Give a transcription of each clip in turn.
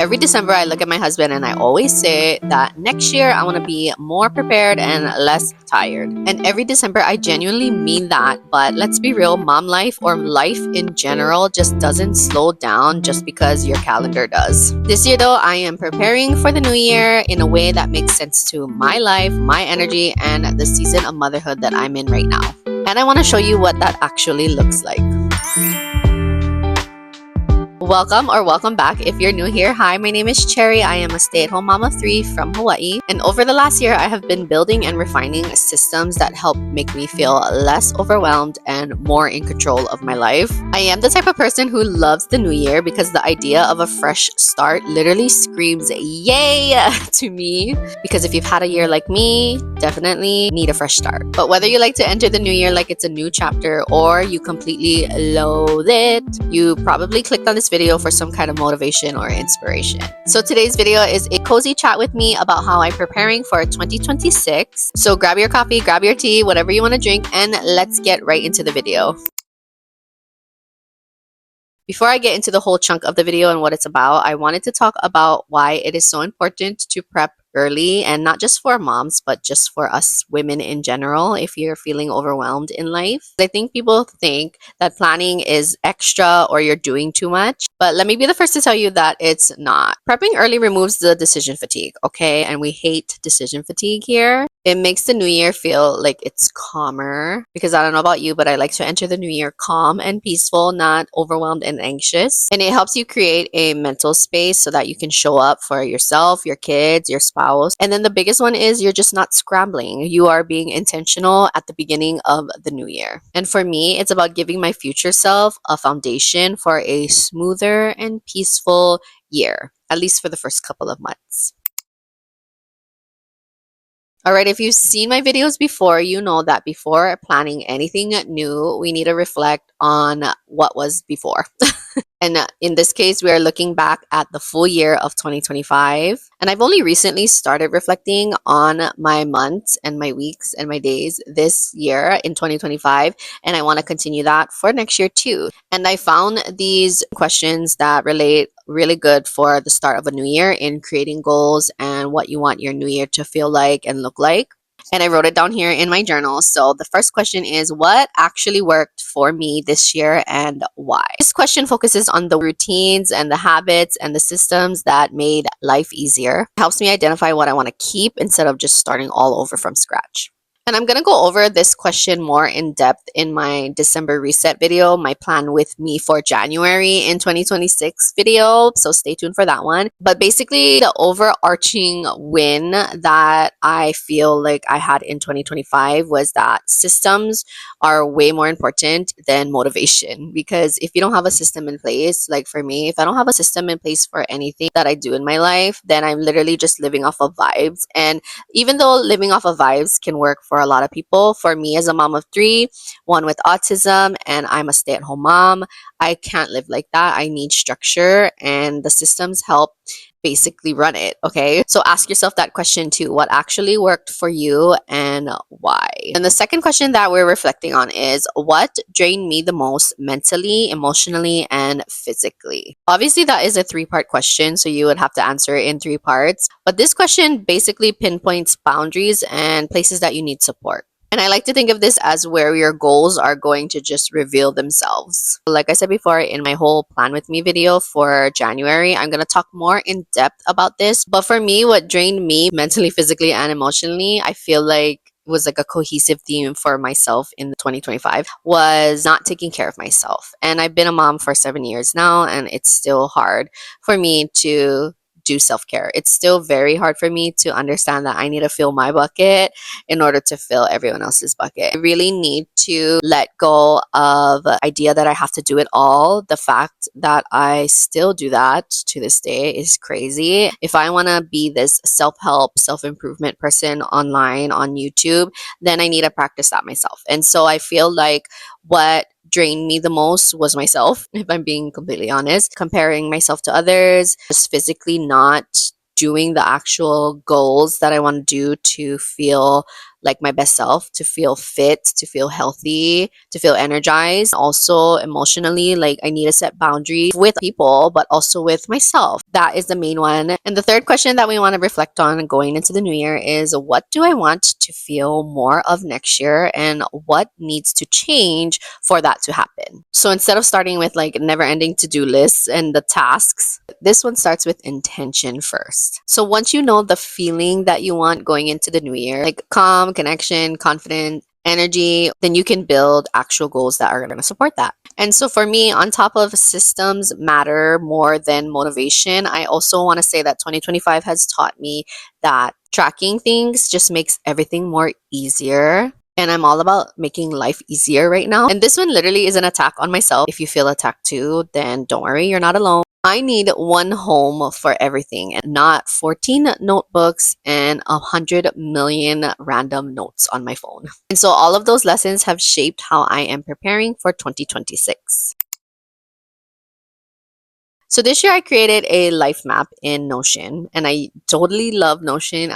Every December, I look at my husband and I always say that next year I want to be more prepared and less tired. And every December, I genuinely mean that. But let's be real, mom life or life in general just doesn't slow down just because your calendar does. This year, though, I am preparing for the new year in a way that makes sense to my life, my energy, and the season of motherhood that I'm in right now. And I want to show you what that actually looks like. Welcome back. If you're new here, hi, my name is Cherry. I am a stay-at-home mom of 3 from Hawaii. And over the last year, I have been building and refining systems that help make me feel less overwhelmed and more in control of my life. I am the type of person who loves the new year because the idea of a fresh start literally screams yay to me. Because if you've had a year like me, definitely need a fresh start. But whether you like to enter the new year like it's a new chapter or you completely loathe it, you probably clicked on this video for some kind of motivation or inspiration. So today's video is a cozy chat with me about how I'm preparing for 2026. So grab your coffee, grab your tea, whatever you want to drink, and let's get right into the video. Before I get into the whole chunk of the video and what it's about, I wanted to talk about why it is so important to prep early, and not just for moms, but just for us women in general if you're feeling overwhelmed in life. I think people think that planning is extra or you're doing too much, but let me be the first to tell you that it's not. Prepping early removes the decision fatigue, okay? And we hate decision fatigue here. It makes the new year feel like it's calmer, because I don't know about you, but I like to enter the new year calm and peaceful, not overwhelmed and anxious. And it helps you create a mental space so that you can show up for yourself, your kids, your spouse. And then the biggest one is you're just not scrambling. You are being intentional at the beginning of the new year. And for me, it's about giving my future self a foundation for a smoother and peaceful year, at least for the first couple of months. Alright, if you've seen my videos before, you know that before planning anything new, we need to reflect on what was before. And in this case, we are looking back at the full year of 2025. And I've only recently started reflecting on my months and my weeks and my days this year in 2025. And I want to continue that for next year too. And I found these questions that relate really good for the start of a new year in creating goals and what you want your new year to feel like and look like. And I wrote it down here in my journal. So the first question is, what actually worked for me this year and why? This question focuses on the routines and the habits and the systems that made life easier. It helps me identify what I want to keep instead of just starting all over from scratch. And I'm going to go over this question more in depth in my December reset video, my plan with me for January in 2026 video. So stay tuned for that one. But basically, the overarching win that I feel like I had in 2025 was that systems are way more important than motivation. Because if you don't have a system in place, like for me, if I don't have a system in place for anything that I do in my life, then I'm literally just living off of vibes. And even though living off of vibes can work for a lot of people, for me as a mom of 3, one with autism, and I'm a stay-at-home mom, I can't live like that. I need structure, and the systems help basically run it, okay? So ask yourself that question too. What actually worked for you and why? And the second question that we're reflecting on is, what drained me the most mentally, emotionally, and physically? Obviously, that is a 3-part question, so you would have to answer it in 3 parts. But this question basically pinpoints boundaries and places that you need support. And I like to think of this as where your goals are going to just reveal themselves. Like I said before, in my whole plan with me video for January, I'm going to talk more in depth about this. But for me, what drained me mentally, physically, and emotionally, I feel like was like a cohesive theme for myself in 2025 was not taking care of myself. And I've been a mom for 7 years now, and it's still hard for me to do self-care. It's still very hard for me to understand that I need to fill my bucket in order to fill everyone else's bucket. I really need to let go of the idea that I have to do it all. The fact that I still do that to this day is crazy. If I want to be this self-help, self-improvement person online on YouTube, then I need to practice that myself. And so I feel like what drained me the most was myself, if I'm being completely honest. Comparing myself to others, just physically not doing the actual goals that I want to do to feel like my best self, to feel fit, to feel healthy, to feel energized. Also, emotionally, like I need to set boundaries with people, but also with myself. That is the main one. And the third question that we want to reflect on going into the new year is, what do I want to feel more of next year, and what needs to change for that to happen? So instead of starting with like never ending to do lists and the tasks, this one starts with intention first. So once you know the feeling that you want going into the new year, like calm, connection, confident, energy, then you can build actual goals that are going to support that. And so for me, on top of systems matter more than motivation, I also want to say that 2025 has taught me that tracking things just makes everything more easier. And I'm all about making life easier right now. And this one literally is an attack on myself. If you feel attacked too, then don't worry, you're not alone. I need one home for everything and not 14 notebooks and 100 million random notes on my phone. And so all of those lessons have shaped how I am preparing for 2026. So this year I created a life map in Notion, and I totally love Notion.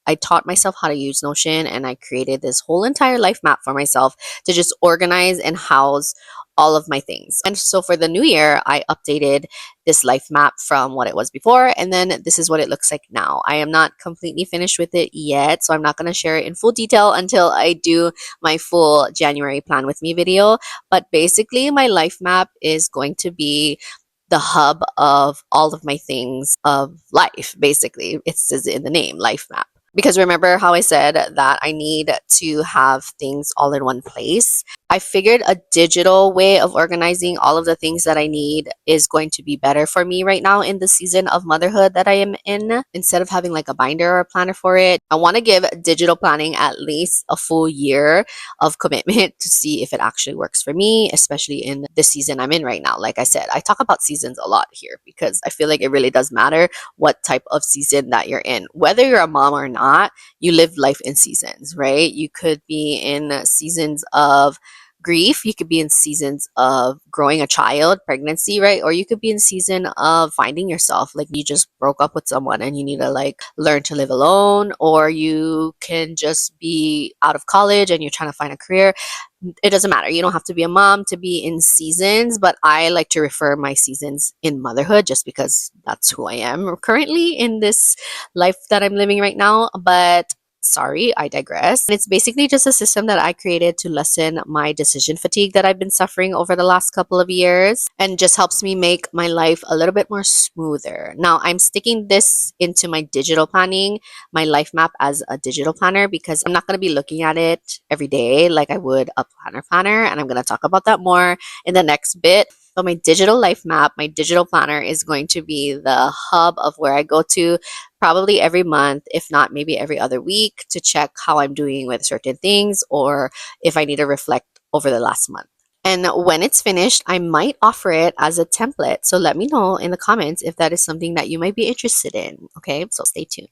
I taught myself how to use Notion, and I created this whole entire life map for myself to just organize and house all of my things. And so for the new year, I updated this life map from what it was before, and then this is what it looks like now. I am not completely finished with it yet, so I'm not going to share it in full detail until I do my full January plan with me video. But basically, my life map is going to be the hub of all of my things of life, basically. It says in the name, life map. Because remember how I said that I need to have things all in one place? I figured a digital way of organizing all of the things that I need is going to be better for me right now in the season of motherhood that I am in. Instead of having like a binder or a planner for it, I want to give digital planning at least a full year of commitment to see if it actually works for me, especially in the season I'm in right now. Like I said, I talk about seasons a lot here because I feel like it really does matter what type of season that you're in. Whether you're a mom or not, you live life in seasons, right? You could be in seasons of grief, you could be in seasons of growing a child, pregnancy, right? Or you could be in season of finding yourself, like you just broke up with someone and you need to like learn to live alone, or you can just be out of college and you're trying to find a career. It doesn't matter. You don't have to be a mom to be in seasons, but I like to refer my seasons in motherhood just because that's who I am currently in this life that I'm living right now. But sorry, I digress. It's basically just a system that I created to lessen my decision fatigue that I've been suffering over the last couple of years, and just helps me make my life a little bit more smoother. Now, I'm sticking this into my digital planning, my life map as a digital planner, because I'm not going to be looking at it every day like I would a planner, and I'm going to talk about that more in the next bit. But my digital life map, my digital planner is going to be the hub of where I go to probably every month, if not maybe every other week, to check how I'm doing with certain things or if I need to reflect over the last month. And when it's finished, I might offer it as a template. So let me know in the comments if that is something that you might be interested in. Okay, so stay tuned.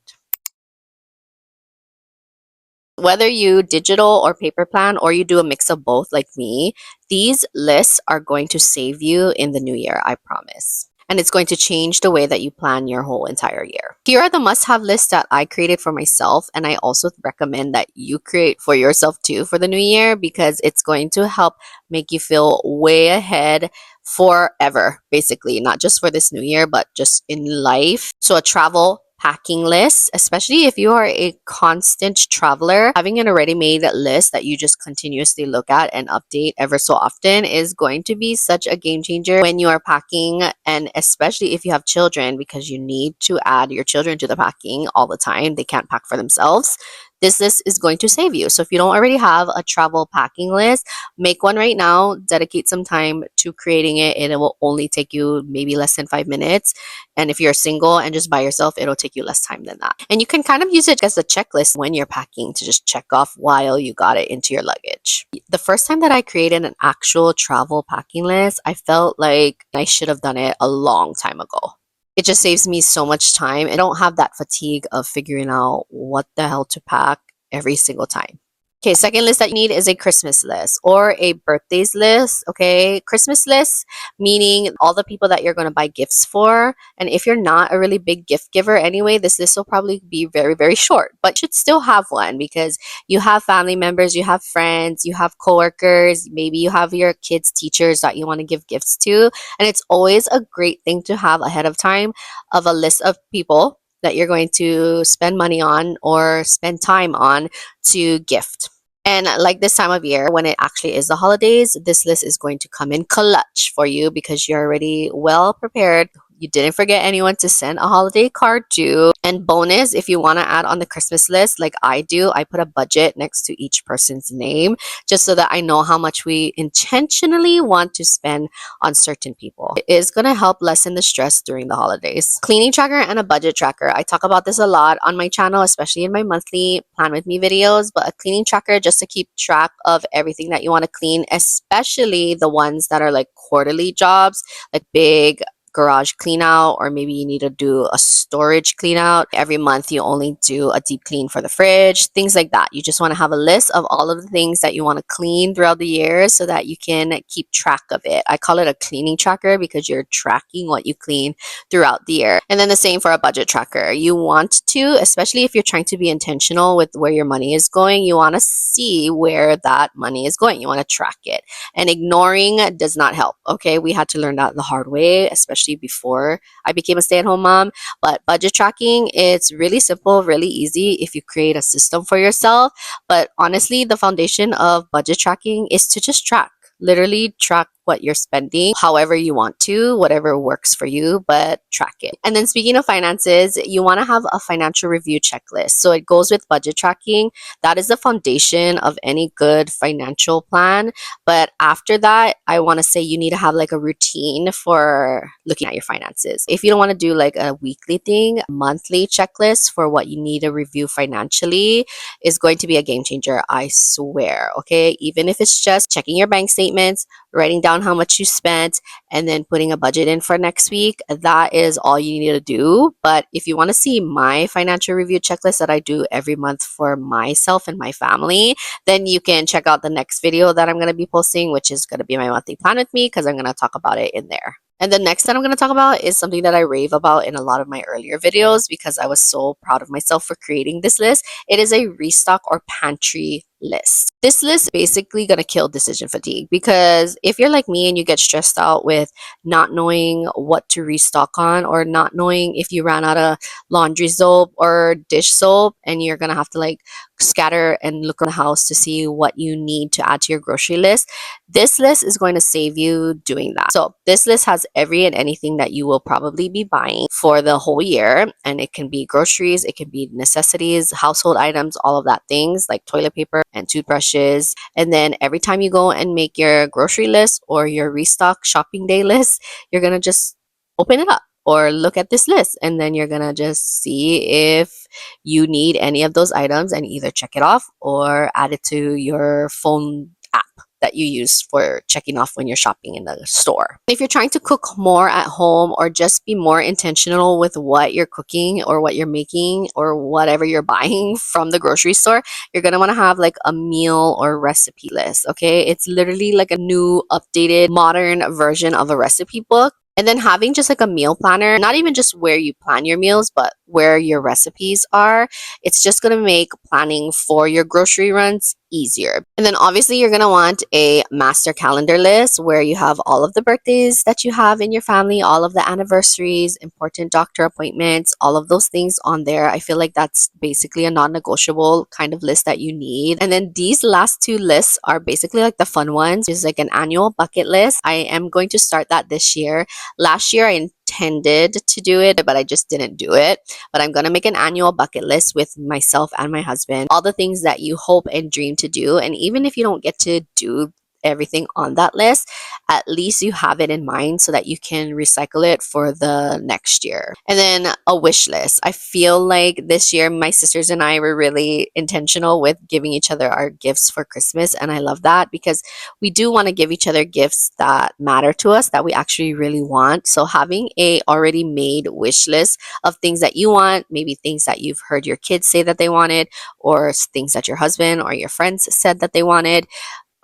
Whether you digital or paper plan, or you do a mix of both like me, these lists are going to save you in the new year, I promise. And it's going to change the way that you plan your whole entire year. Here are the must have lists that I created for myself, and I also recommend that you create for yourself too for the new year, because it's going to help make you feel way ahead forever, basically, not just for this new year, but just in life. So, a travel packing list, especially if you are a constant traveler, having an already made list that you just continuously look at and update ever so often is going to be such a game changer when you are packing, and especially if you have children, because you need to add your children to the packing all the time. They can't pack for themselves. This list is going to save you. So if you don't already have a travel packing list, make one right now. Dedicate some time to creating it, and it will only take you maybe less than 5 minutes. And if you're single and just by yourself, it'll take you less time than that. And you can kind of use it as a checklist when you're packing to just check off while you got it into your luggage. The first time that I created an actual travel packing list, I felt like I should have done it a long time ago. It just saves me so much time. I don't have that fatigue of figuring out what the hell to pack every single time. Okay, second list that you need is a Christmas list or a birthdays list. Okay, Christmas list meaning all the people that you're going to buy gifts for. And if you're not a really big gift giver anyway, this list will probably be very, very short, but you should still have one because you have family members, you have friends, you have coworkers, maybe you have your kids' teachers that you want to give gifts to. And it's always a great thing to have ahead of time of a list of people that you're going to spend money on or spend time on to gift. And like this time of year, when it actually is the holidays, this list is going to come in clutch for you because you're already well prepared. You didn't forget anyone to send a holiday card to. And bonus, if you want to add on the Christmas list, like I do, I put a budget next to each person's name just so that I know how much we intentionally want to spend on certain people. It is going to help lessen the stress during the holidays. Cleaning tracker and a budget tracker. I talk about this a lot on my channel, especially in my monthly Plan With Me videos, but a cleaning tracker just to keep track of everything that you want to clean, especially the ones that are like quarterly jobs, like big garage clean out, or maybe you need to do a storage clean out. Every month you only do a deep clean for the fridge, things like that. You just want to have a list of all of the things that you want to clean throughout the year so that you can keep track of it. I call it a cleaning tracker because you're tracking what you clean throughout the year. And then the same for a budget tracker. You want to, especially if you're trying to be intentional with where your money is going, you want to see where that money is going. You want to track it. And ignoring does not help. Okay, we had to learn that the hard way, especially before I became a stay-at-home mom. But budget tracking, it's really simple, really easy if you create a system for yourself. But honestly, the foundation of budget tracking is to just track. Literally track what you're spending however you want to, whatever works for you, but track it. And then speaking of finances, you want to have a financial review checklist. So it goes with budget tracking. That is the foundation of any good financial plan. But after that, I want to say you need to have like a routine for looking at your finances. If you don't want to do like a weekly thing, a monthly checklist for what you need to review financially is going to be a game changer, I swear. Okay, even if it's just checking your bank statements, writing down how much you spent, and then putting a budget in for next week, that is all you need to do. But if you want to see my financial review checklist that I do every month for myself and my family, then you can check out the next video that I'm going to be posting, which is going to be my monthly plan with me, because I'm going to talk about it in there. And the next that I'm going to talk about is something that I rave about in a lot of my earlier videos because I was so proud of myself for creating this list. It is a restock or pantry list. This list is basically going to kill decision fatigue because if you're like me and you get stressed out with not knowing what to restock on or not knowing if you ran out of laundry soap or dish soap and you're going to have to like scatter and look around the house to see what you need to add to your grocery list, this list is going to save you doing that. So this list has every and anything that you will probably be buying for the whole year. And it can be groceries, it can be necessities, household items, all of that things like toilet paper and toothbrushes. And then every time you go and make your grocery list or your restock shopping day list, you're going to just open it up or look at this list, and then you're gonna just see if you need any of those items and either check it off or add it to your phone app that you use for checking off when you're shopping in the store. If you're trying to cook more at home or just be more intentional with what you're cooking or what you're making or whatever you're buying from the grocery store, you're going to want to have like a meal or recipe list. Okay, it's literally like a new updated modern version of a recipe book. And then having just like a meal planner, not even just where you plan your meals, but where your recipes are, it's just going to make planning for your grocery runs easier. And then obviously you're going to want a master calendar list where you have all of the birthdays that you have in your family, all of the anniversaries, important doctor appointments, all of those things on there. I feel like that's basically a non-negotiable kind of list that you need. And then these last two lists are basically like the fun ones. It's like an annual bucket list. I am going to start that this year. Last year, I intended to do it, but I just didn't do it. But I'm going to make an annual bucket list with myself and my husband, all the things that you hope and dream to do. And even if you don't get to do everything on that list, at least you have it in mind so that you can recycle it for the next year. And then a wish list. I feel like this year my sisters and I were really intentional with giving each other our gifts for Christmas, and I love that because we do want to give each other gifts that matter to us, that we actually really want. So having a already made wish list of things that you want, maybe things that you've heard your kids say that they wanted, or things that your husband or your friends said that they wanted,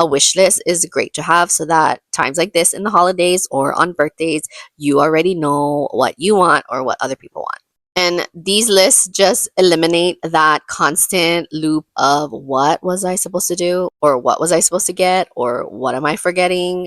a wish list is great to have so that times like this in the holidays or on birthdays, you already know what you want or what other people want. And these lists just eliminate that constant loop of what was I supposed to do, or what was I supposed to get, or what am I forgetting.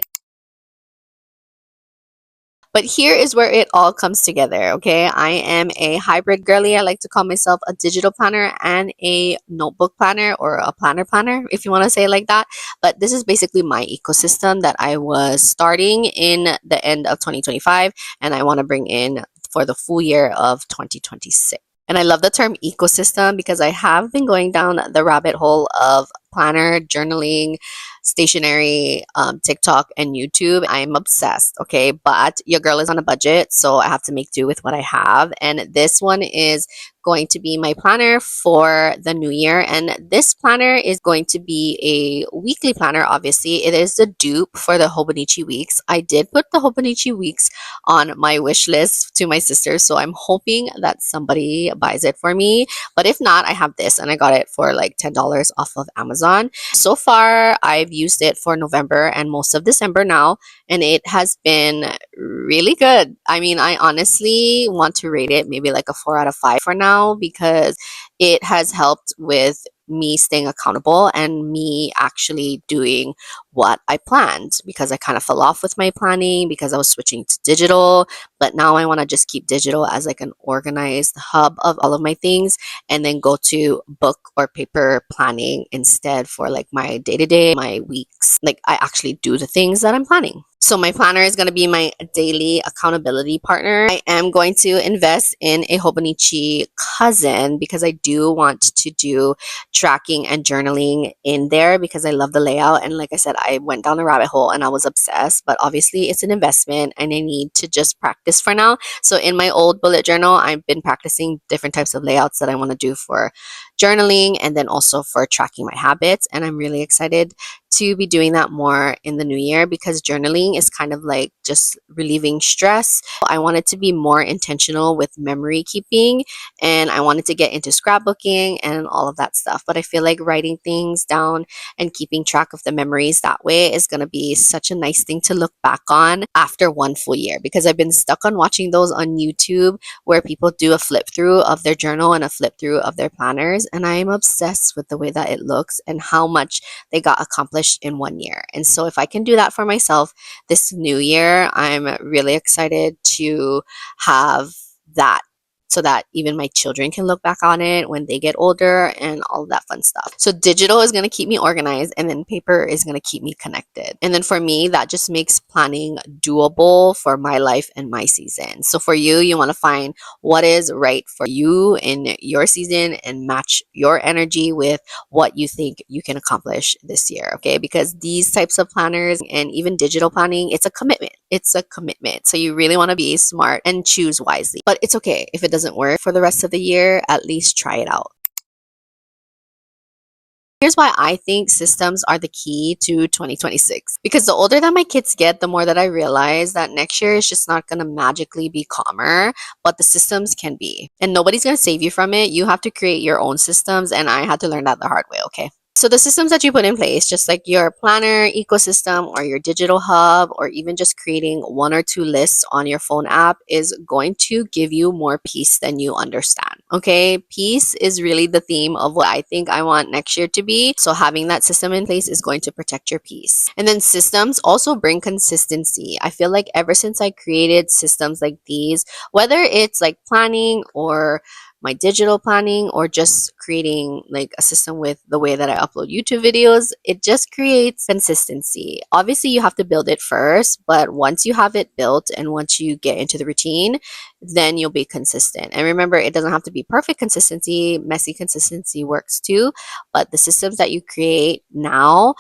But here is where it all comes together, okay? I am a hybrid girly. I like to call myself a digital planner and a notebook planner, or a planner, if you want to say it like that. But this is basically my ecosystem that I was starting in the end of 2025, and I want to bring in for the full year of 2026. And I love the term ecosystem because I have been going down the rabbit hole of planner, journaling, stationery, TikTok, and YouTube. I'm obsessed, okay? But your girl is on a budget, so I have to make do with what I have. And this one is going to be my planner for the new year. And this planner is going to be a weekly planner, obviously. It is the dupe for the Hobonichi weeks. I did put the Hobonichi weeks on my wish list to my sisters, so I'm hoping that somebody buys it for me. But if not, I have this, and I got it for like $10 off of Amazon. So far, I've used it for November and most of December now, and it has been really good. I mean, I honestly want to rate it maybe like a 4 out of 5 for now because it has helped with me staying accountable and me actually doing what I planned, because I kind of fell off with my planning because I was switching to digital. But now I want to just keep digital as like an organized hub of all of my things, and then go to book or paper planning instead for like my day to day, my weeks. Like I actually do the things that I'm planning. So my planner is going to be my daily accountability partner. I am going to invest in a Hobonichi cousin because I do want to do tracking and journaling in there because I love the layout. And like I said, I went down a rabbit hole and I was obsessed, but obviously it's an investment and I need to just practice for now. So in my old bullet journal, I've been practicing different types of layouts that I want to do for journaling and then also for tracking my habits. And I'm really excited to be doing that more in the new year because journaling is kind of like just relieving stress. I wanted to be more intentional with memory keeping, and I wanted to get into scrapbooking and all of that stuff. But I feel like writing things down and keeping track of the memories that way is going to be such a nice thing to look back on after one full year, because I've been stuck on watching those on YouTube where people do a flip through of their journal and a flip through of their planners. And I am obsessed with the way that it looks and how much they got accomplished in one year. And so if I can do that for myself this new year, I'm really excited to have that, so that even my children can look back on it when they get older and all of that fun stuff. So digital is going to keep me organized, and then paper is going to keep me connected. And then for me, that just makes planning doable for my life and my season. So for you, you want to find what is right for you in your season and match your energy with what you think you can accomplish this year, okay? Because these types of planners and even digital planning, it's a commitment. It's a commitment. So you really want to be smart and choose wisely. But it's okay if it doesn't work for the rest of the year, at least try it out. Here's why I think systems are the key to 2026. Because the older that my kids get, the more that I realize that next year is just not going to magically be calmer, but the systems can be. And nobody's going to save you from it. You have to create your own systems. And I had to learn that the hard way, okay? So the systems that you put in place, just like your planner ecosystem or your digital hub, or even just creating one or two lists on your phone app, is going to give you more peace than you understand. Okay, peace is really the theme of what I think I want next year to be. So having that system in place is going to protect your peace. And then systems also bring consistency. I feel like ever since I created systems like these, whether it's like planning or my digital planning or just creating like a system with the way that I upload YouTube videos, it just creates consistency. Obviously, you have to build it first, but once you have it built and once you get into the routine, then you'll be consistent. And remember, it doesn't have to be perfect consistency. Messy consistency works too, but the systems that you create now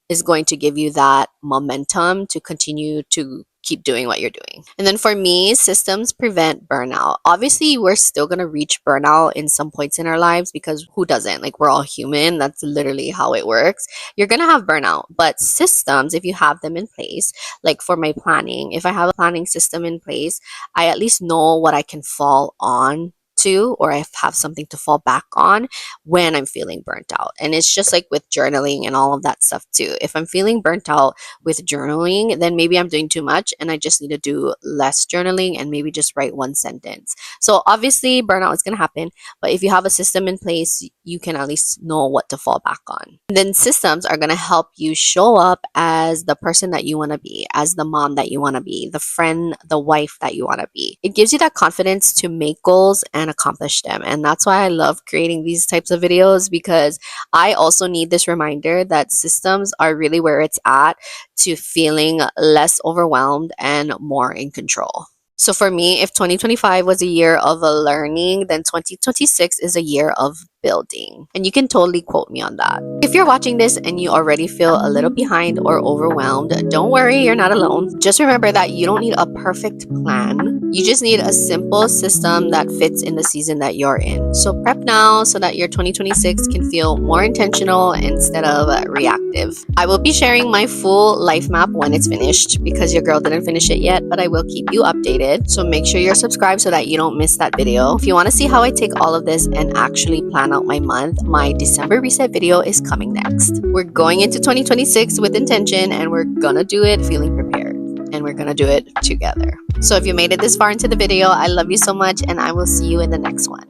is going to give you that momentum to continue to keep doing what you're doing. And then for me, systems prevent burnout. Obviously, we're still going to reach burnout in some points in our lives because who doesn't? Like, we're all human. That's literally how it works. You're going to have burnout, but systems, if you have them in place, like for my planning, if I have a planning system in place, I at least know what I can fall on to, or I have something to fall back on when I'm feeling burnt out. And it's just like with journaling and all of that stuff too. If I'm feeling burnt out with journaling, then maybe I'm doing too much and I just need to do less journaling and maybe just write one sentence. So obviously burnout is going to happen, but if you have a system in place, you can at least know what to fall back on. And then systems are going to help you show up as the person that you want to be, as the mom that you want to be, the friend, the wife that you want to be. It gives you that confidence to make goals and accomplish them. And that's why I love creating these types of videos, because I also need this reminder that systems are really where it's at to feeling less overwhelmed and more in control. So for me, if 2025 was a year of a learning, then 2026 is a year of building. And you can totally quote me on that. If you're watching this and you already feel a little behind or overwhelmed, don't worry, you're not alone. Just remember that you don't need a perfect plan. You just need a simple system that fits in the season that you're in. So prep now so that your 2026 can feel more intentional instead of reactive. I will be sharing my full life map when it's finished, because your girl didn't finish it yet, but I will keep you updated. So make sure you're subscribed so that you don't miss that video. If you want to see how I take all of this and actually plan out my month, my December reset video is coming next. We're going into 2026 with intention, and we're gonna do it feeling prepared, and we're gonna do it together. So if you made it this far into the video, I love you so much, and I will see you in the next one.